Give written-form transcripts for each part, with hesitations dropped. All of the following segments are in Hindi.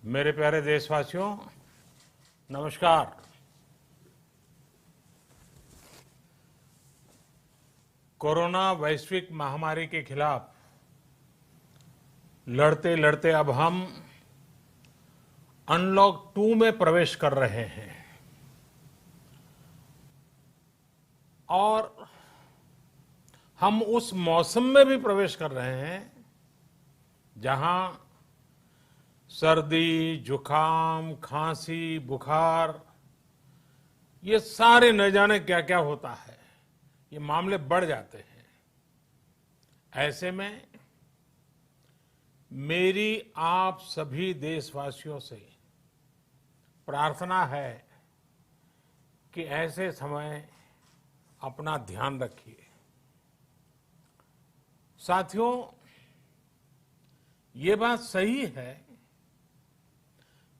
मेरे प्यारे देशवासियों, नमस्कार। कोरोना वैश्विक महामारी के खिलाफ लड़ते लड़ते अब हम अनलॉक 2 में प्रवेश कर रहे हैं और हम उस मौसम में भी प्रवेश कर रहे हैं जहां सर्दी, जुकाम, खांसी, बुखार, ये सारे न जाने क्या क्या होता है, ये मामले बढ़ जाते हैं। ऐसे में मेरी आप सभी देशवासियों से प्रार्थना है कि ऐसे समय अपना ध्यान रखिए। साथियों, ये बात सही है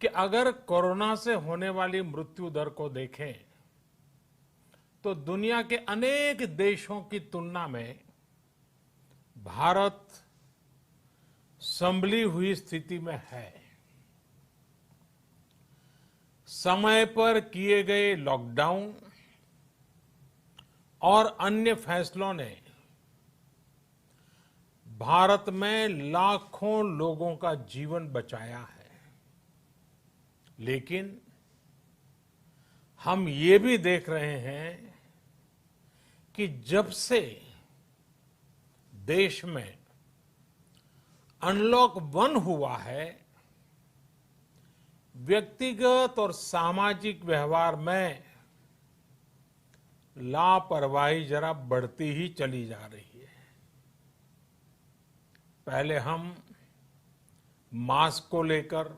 कि अगर कोरोना से होने वाली मृत्यु दर को देखें तो दुनिया के अनेक देशों की तुलना में भारत संभली हुई स्थिति में है। समय पर किए गए लॉकडाउन और अन्य फैसलों ने भारत में लाखों लोगों का जीवन बचाया है, लेकिन हम ये भी देख रहे हैं कि जब से देश में अनलॉक 1 हुआ है, व्यक्तिगत और सामाजिक व्यवहार में लापरवाही जरा बढ़ती ही चली जा रही है। पहले हम मास्क को लेकर,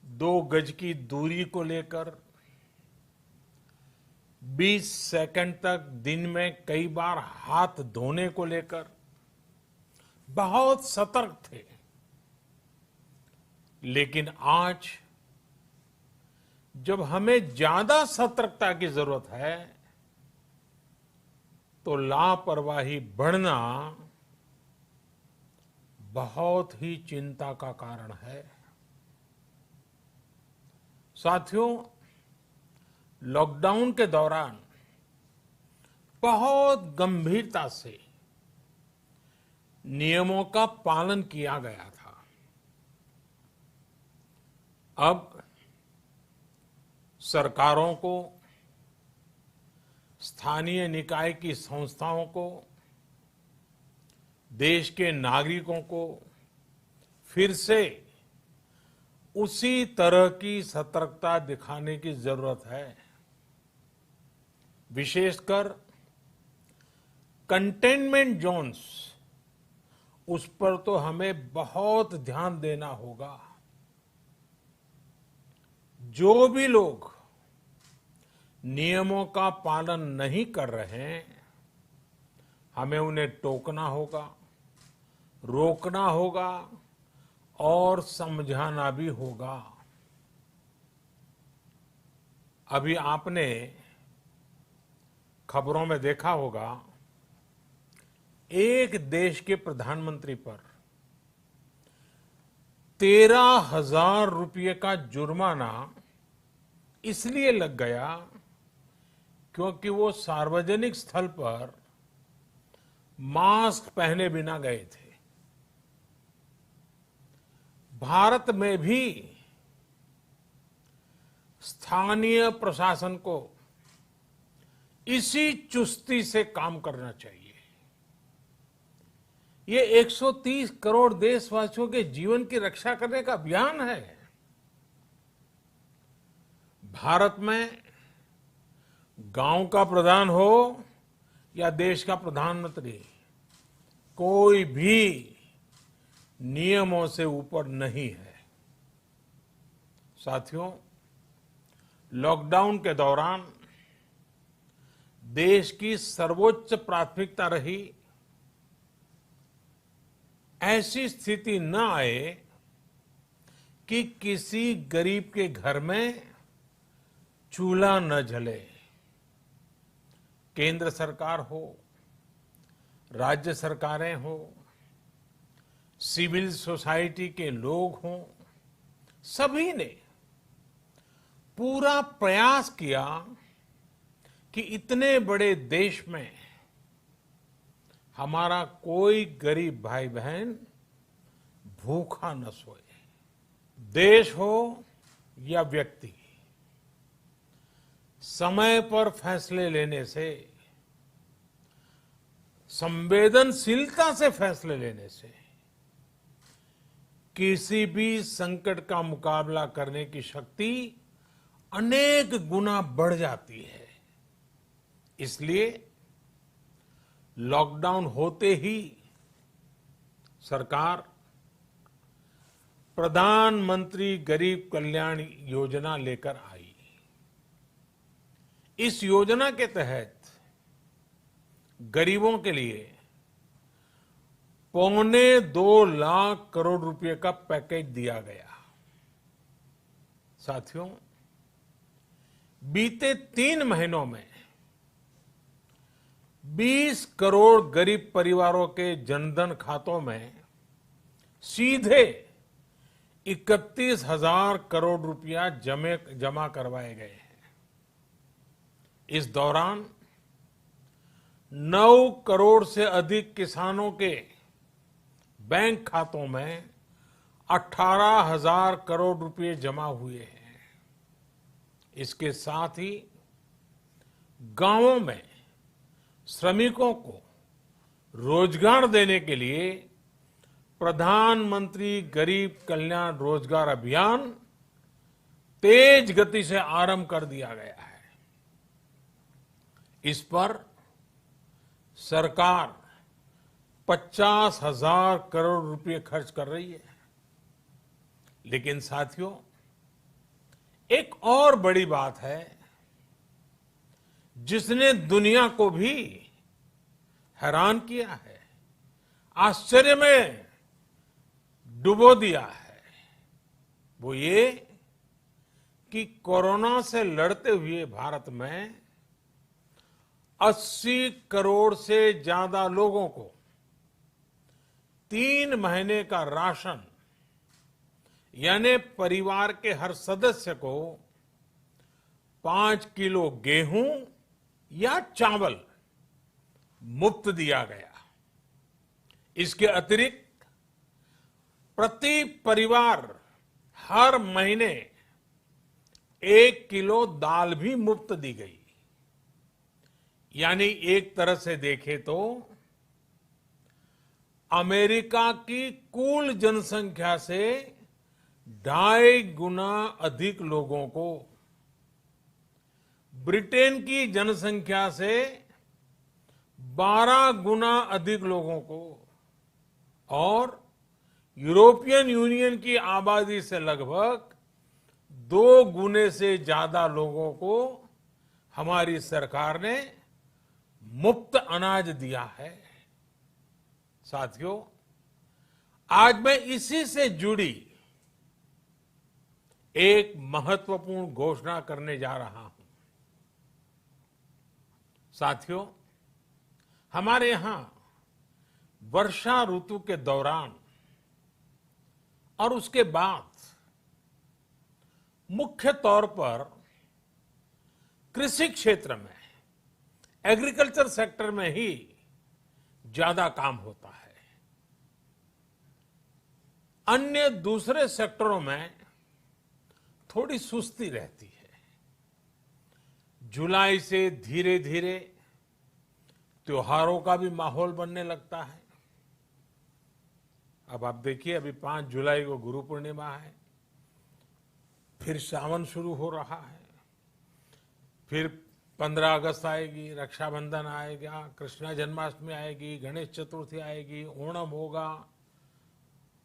2 गज की दूरी को लेकर 20 सेकंड तक दिन में कई बार हाथ धोने को लेकर बहुत सतर्क थे, लेकिन आज जब हमें ज्यादा सतर्कता की जरूरत है तो लापरवाही बढ़ना बहुत ही चिंता का कारण है। साथियों, लॉकडाउन के दौरान बहुत गंभीरता से नियमों का पालन किया गया था। अब सरकारों को, स्थानीय निकाय की संस्थाओं को, देश के नागरिकों को फिर से उसी तरह की सतर्कता दिखाने की जरूरत है। विशेषकर कंटेनमेंट जोन्स, उस पर तो हमें बहुत ध्यान देना होगा। जो भी लोग नियमों का पालन नहीं कर रहे हैं, हमें उन्हें टोकना होगा, रोकना होगा और समझाना भी होगा। अभी आपने खबरों में देखा होगा, एक देश के प्रधानमंत्री पर 13,000 रुपये का जुर्माना इसलिए लग गया क्योंकि वो सार्वजनिक स्थल पर मास्क पहने बिना गए थे। भारत में भी स्थानीय प्रशासन को इसी चुस्ती से काम करना चाहिए। ये 130 करोड़ देशवासियों के जीवन की रक्षा करने का अभियान है। भारत में गांव का प्रधान हो या देश का प्रधानमंत्री, कोई भी नियमों से ऊपर नहीं है। साथियों, लॉकडाउन के दौरान देश की सर्वोच्च प्राथमिकता रही ऐसी स्थिति न आए कि किसी गरीब के घर में चूल्हा न जले। केंद्र सरकार हो, राज्य सरकारें हो, सिविल सोसाइटी के लोग हों, सभी ने पूरा प्रयास किया कि इतने बड़े देश में हमारा कोई गरीब भाई बहन भूखा न सोए। देश हो या व्यक्ति, समय पर फैसले लेने से, संवेदनशीलता से फैसले लेने से किसी भी संकट का मुकाबला करने की शक्ति अनेक गुना बढ़ जाती है। इसलिए लॉकडाउन होते ही सरकार प्रधानमंत्री गरीब कल्याण योजना लेकर आई। इस योजना के तहत गरीबों के लिए 2.25 लाख करोड़ रुपए का पैकेज दिया गया। साथियों, बीते 3 महीनों में 20 करोड़ गरीब परिवारों के जनधन खातों में सीधे 31,000 करोड़ रुपया जमा करवाए गए हैं। इस दौरान 9 करोड़ से अधिक किसानों के बैंक खातों में 18,000 करोड़ रुपए जमा हुए हैं। इसके साथ ही गांवों में श्रमिकों को रोजगार देने के लिए प्रधानमंत्री गरीब कल्याण रोजगार अभियान तेज गति से आरंभ कर दिया गया है। इस पर सरकार 50,000 करोड़ रुपए खर्च कर रही है। लेकिन साथियों, एक और बड़ी बात है जिसने दुनिया को भी हैरान किया है, आश्चर्य में डुबो दिया है। वो ये कि कोरोना से लड़ते हुए भारत में 80 करोड़ से ज्यादा लोगों को 3 महीने का राशन, यानी परिवार के हर सदस्य को 5 किलो गेहूं या चावल मुफ्त दिया गया। इसके अतिरिक्त प्रति परिवार हर महीने 1 किलो दाल भी मुफ्त दी गई। यानी एक तरह से देखें तो अमेरिका की कुल जनसंख्या से 2.5 गुना अधिक लोगों को, ब्रिटेन की जनसंख्या से 12 गुना अधिक लोगों को और यूरोपियन यूनियन की आबादी से लगभग 2 गुने से ज्यादा लोगों को हमारी सरकार ने मुफ्त अनाज दिया है। साथियों, आज मैं इसी से जुड़ी एक महत्वपूर्ण घोषणा करने जा रहा हूं। साथियों, हमारे यहां वर्षा ऋतु के दौरान और उसके बाद मुख्य तौर पर कृषि क्षेत्र में, एग्रीकल्चर सेक्टर में ही ज्यादा काम होता है। अन्य दूसरे सेक्टरों में थोड़ी सुस्ती रहती है। जुलाई से धीरे धीरे त्योहारों का भी माहौल बनने लगता है। अब आप देखिए, अभी 5 जुलाई को गुरु पूर्णिमा है, फिर सावन शुरू हो रहा है, फिर 15 अगस्त आएगी, रक्षाबंधन आएगा, कृष्ण जन्माष्टमी आएगी, गणेश चतुर्थी आएगी, ओणम होगा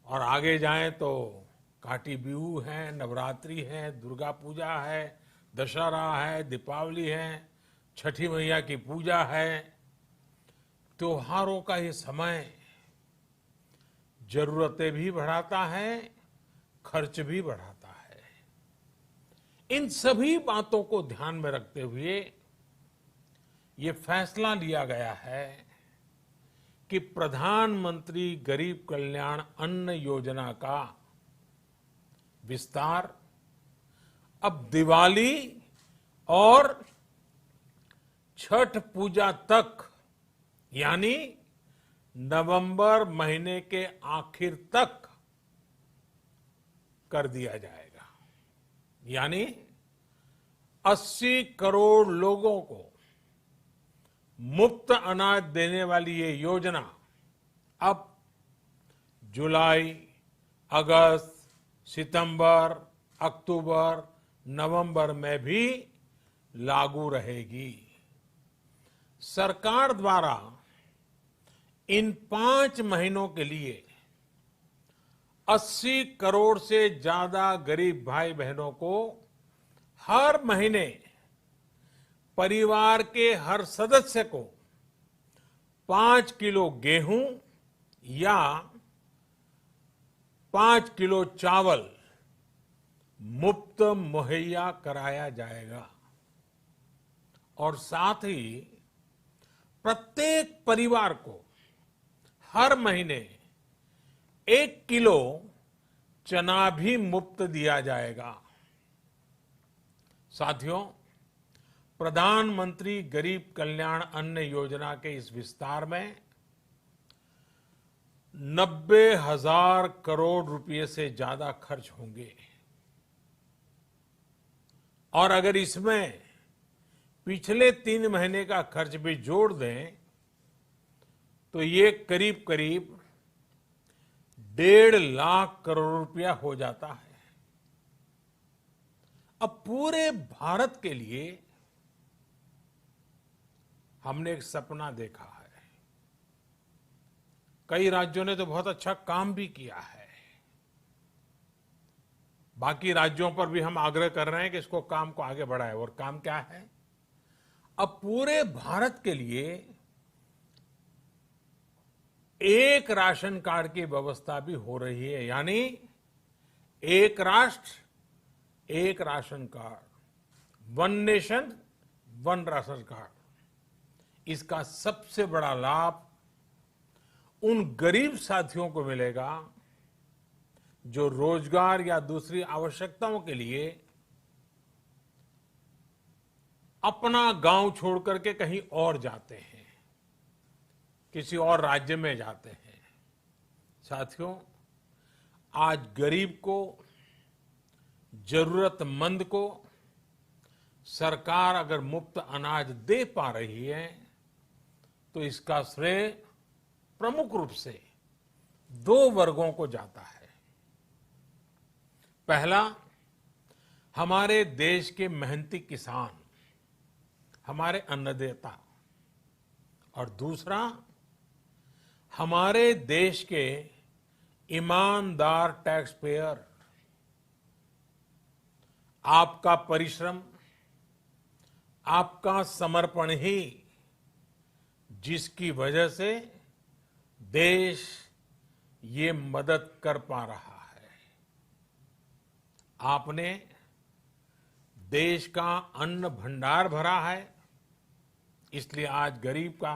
और आगे जाएं तो काटी बिहू है, नवरात्रि है, दुर्गा पूजा है, दशहरा है, दीपावली है, छठी मैया की पूजा है। त्योहारों का ये समय जरूरतें भी बढ़ाता है, खर्च भी बढ़ाता है। इन सभी बातों को ध्यान में रखते हुए ये फैसला लिया गया है कि प्रधानमंत्री गरीब कल्याण अन्न योजना का विस्तार अब दिवाली और छठ पूजा तक, यानी नवंबर महीने के आखिर तक कर दिया जाएगा। यानी 80 करोड़ लोगों को मुफ्त अनाज देने वाली ये योजना अब जुलाई, अगस्त, सितंबर, अक्टूबर, नवंबर में भी लागू रहेगी। सरकार द्वारा इन 5 महीनों के लिए 80 करोड़ से ज्यादा गरीब भाई बहनों को हर महीने परिवार के हर सदस्य को 5 किलो गेहूं या 5 किलो चावल मुफ्त मुहैया कराया जाएगा। और साथ ही प्रत्येक परिवार को हर महीने 1 किलो चना भी मुफ्त दिया जाएगा। साथियों, प्रधानमंत्री गरीब कल्याण अन्न योजना के इस विस्तार में 90,000 करोड़ रुपए से ज्यादा खर्च होंगे। और अगर इसमें पिछले 3 महीने का खर्च भी जोड़ दें तो ये करीब करीब 1.5 लाख करोड़ रुपया हो जाता है। अब पूरे भारत के लिए हमने एक सपना देखा है। कई राज्यों ने तो बहुत अच्छा काम भी किया है। बाकी राज्यों पर भी हम आग्रह कर रहे हैं कि इसको काम को आगे बढ़ाएं। और काम क्या है? अब पूरे भारत के लिए एक राशन कार्ड की व्यवस्था भी हो रही है। यानी एक राष्ट्र एक ration card, one nation one ration card. इसका सबसे बड़ा लाभ उन गरीब साथियों को मिलेगा जो रोजगार या दूसरी आवश्यकताओं के लिए अपना गांव छोड़ करके कहीं और जाते हैं, किसी और राज्य में जाते हैं। साथियों, आज गरीब को, जरूरतमंद को सरकार अगर मुफ्त अनाज दे पा रही है तो इसका श्रेय प्रमुख रूप से 2 वर्गों को जाता है। पहला, हमारे देश के मेहनती किसान, हमारे अन्नदाता। और दूसरा, हमारे देश के ईमानदार टैक्स पेयर। आपका परिश्रम, आपका समर्पण ही जिसकी वजह से देश ये मदद कर पा रहा है। आपने देश का अन्न भंडार भरा है, इसलिए आज गरीब का,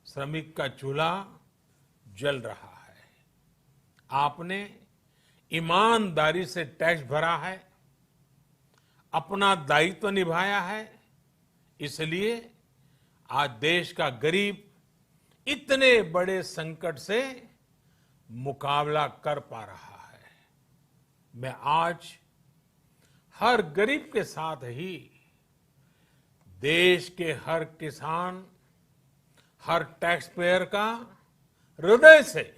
श्रमिक का चूल्हा जल रहा है। आपने ईमानदारी से टैक्स भरा है, अपना दायित्व निभाया है, इसलिए आज देश का गरीब इतने बड़े संकट से मुकाबला कर पा रहा है। मैं आज हर गरीब के साथ ही देश के हर किसान, हर टैक्स पेयर का हृदय से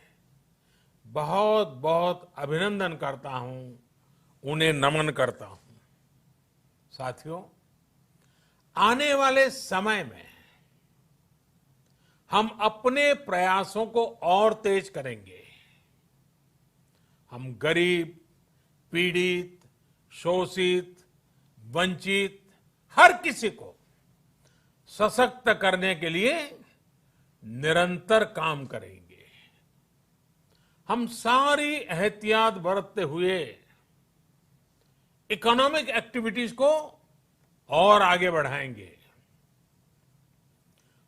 बहुत बहुत अभिनंदन करता हूं, उन्हें नमन करता हूं। साथियों, आने वाले समय में हम अपने प्रयासों को और तेज करेंगे। हम गरीब, पीड़ित, शोषित, वंचित हर किसी को सशक्त करने के लिए निरंतर काम करेंगे। हम सारी एहतियात बरतते हुए इकोनॉमिक एक्टिविटीज को और आगे बढ़ाएंगे।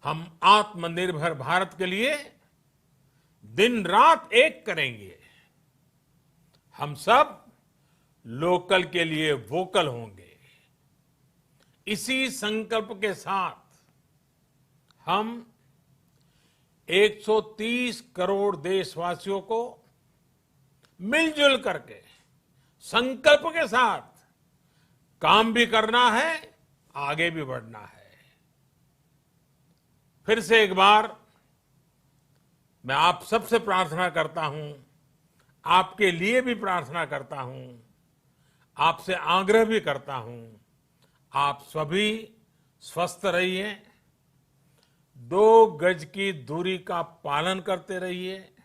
हम आत्मनिर्भर भारत के लिए दिन रात एक करेंगे। हम सब लोकल के लिए वोकल होंगे। इसी संकल्प के साथ हम 130 करोड़ देशवासियों को मिलजुल करके संकल्प के साथ काम भी करना है, आगे भी बढ़ना है। फिर से एक बार मैं आप सबसे प्रार्थना करता हूं, आपके लिए भी प्रार्थना करता हूं, आपसे आग्रह भी करता हूं, आप सभी स्वस्थ रहिए, 2 गज की दूरी का पालन करते रहिए,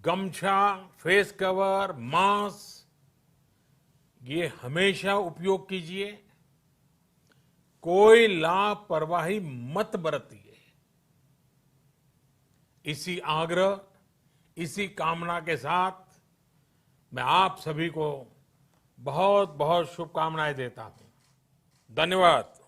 गमछा, फेस कवर, मास्क ये हमेशा उपयोग कीजिए, कोई लापरवाही मत बरतिए। इसी आग्रह, इसी कामना के साथ मैं आप सभी को बहुत बहुत शुभकामनाएं देता हूं। धन्यवाद।